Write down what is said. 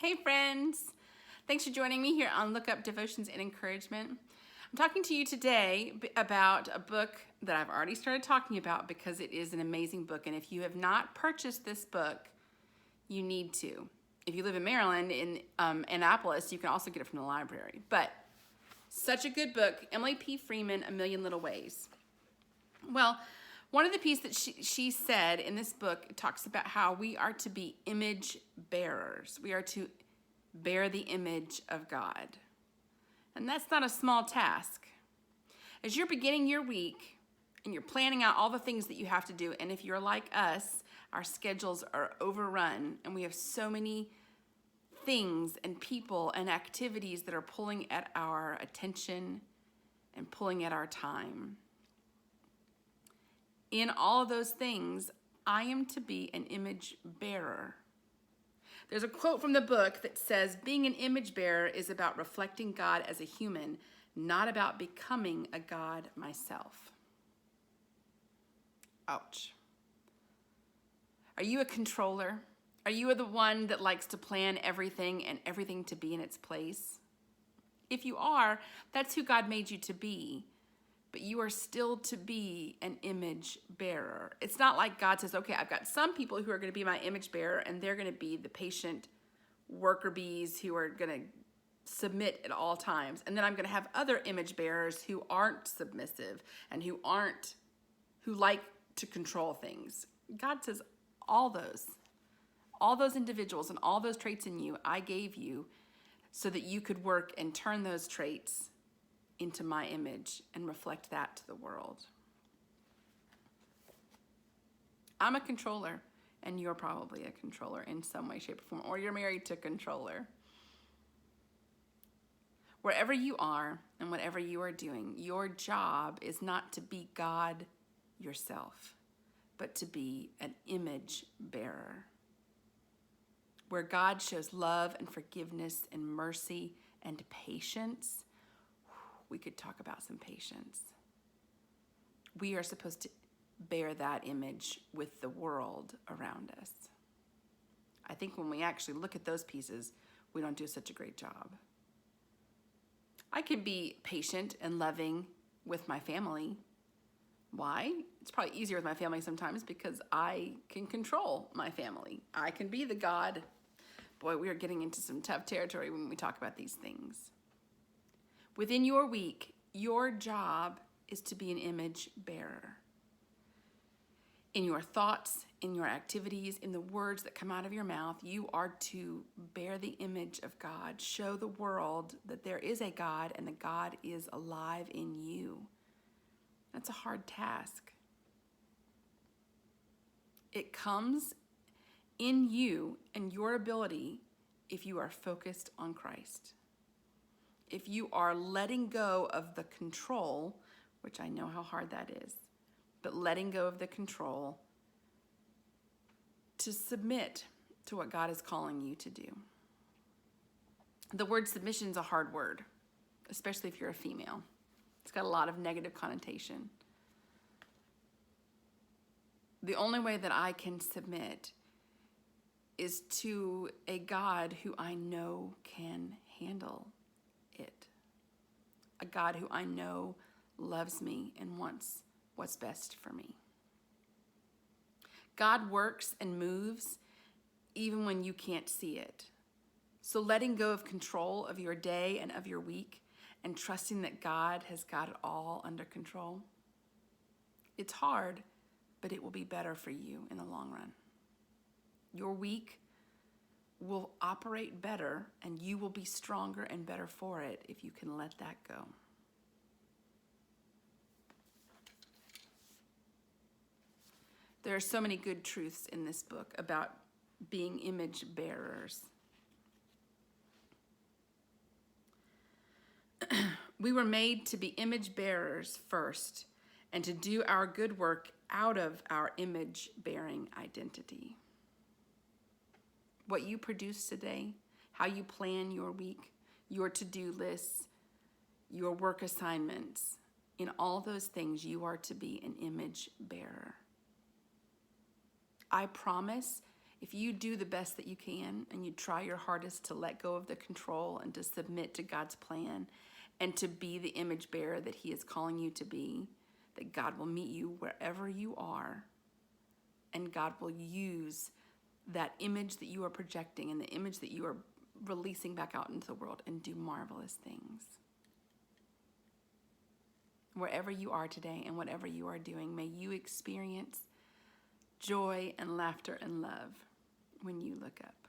Hey friends, thanks for joining me here on lookUP Devotions and Encouragement. I'm talking to you today about a book that I've already started talking about because it is an amazing book, and if you have not purchased this book, you need to. If you live in Maryland, in Annapolis, you can also get it from the library. But such a good book, Emily P. Freeman, A Million Little Ways. Well, one of the pieces that she said in this book talks about how we are to be image bearers. We are to bear the image of God. And that's not a small task. As you're beginning your week and you're planning out all the things that you have to do, and if you're like us, our schedules are overrun and we have so many things and people and activities that are pulling at our attention and pulling at our time. In all of those things, I am to be an image bearer. There's a quote from the book that says, being an image bearer is about reflecting God as a human, not about becoming a God myself. Ouch. Are you a controller? Are you the one that likes to plan everything and everything to be in its place? If you are, that's who God made you to be. But you are still to be an image bearer. It's not like God says, okay, I've got some people who are going to be my image bearer, and they're going to be the patient worker bees who are going to submit at all times. And then I'm going to have other image bearers who aren't submissive and who like to control things. God says all those individuals and all those traits in you, I gave you so that you could work and turn those traits into my image and reflect that to the world. I'm a controller, and you're probably a controller in some way, shape, or form, or you're married to a controller. Wherever you are and whatever you are doing, your job is not to be God yourself, but to be an image bearer. Where God shows love and forgiveness and mercy and patience, we could talk about some patience. We are supposed to bear that image with the world around us. I think when we actually look at those pieces, we don't do such a great job. I can be patient and loving with my family. Why? It's probably easier with my family sometimes because I can control my family. I can be the God. Boy, we are getting into some tough territory when we talk about these things. Within your week, your job is to be an image bearer. In your thoughts, in your activities, in the words that come out of your mouth, you are to bear the image of God. Show the world that there is a God and that God is alive in you. That's a hard task. It comes in you and your ability if you are focused on Christ. If you are letting go of the control, which I know how hard that is, but letting go of the control to submit to what God is calling you to do. The word submission is a hard word, especially if you're a female. It's got a lot of negative connotation. The only way that I can submit is to a God who I know can handle it. A God who I know loves me and wants what's best for me. God works and moves even when you can't see it. So letting go of control of your day and of your week and trusting that God has got it all under control. It's hard, but it will be better for you in the long run. Your week will operate better and you will be stronger and better for it if you can let that go. There are so many good truths in this book about being image bearers. We were made to be image bearers first and to do our good work out of our image bearing identity. What you produce today, how you plan your week, your to-do lists, your work assignments, in all those things you are to be an image bearer. I promise If you do the best that you can and you try your hardest to let go of the control and to submit to God's plan and to be the image bearer that He is calling you to be, that God will meet you wherever you are, and God will use that image that you are projecting and the image that you are releasing back out into the world and do marvelous things. Wherever you are today and whatever you are doing, may you experience joy and laughter and love when you look up.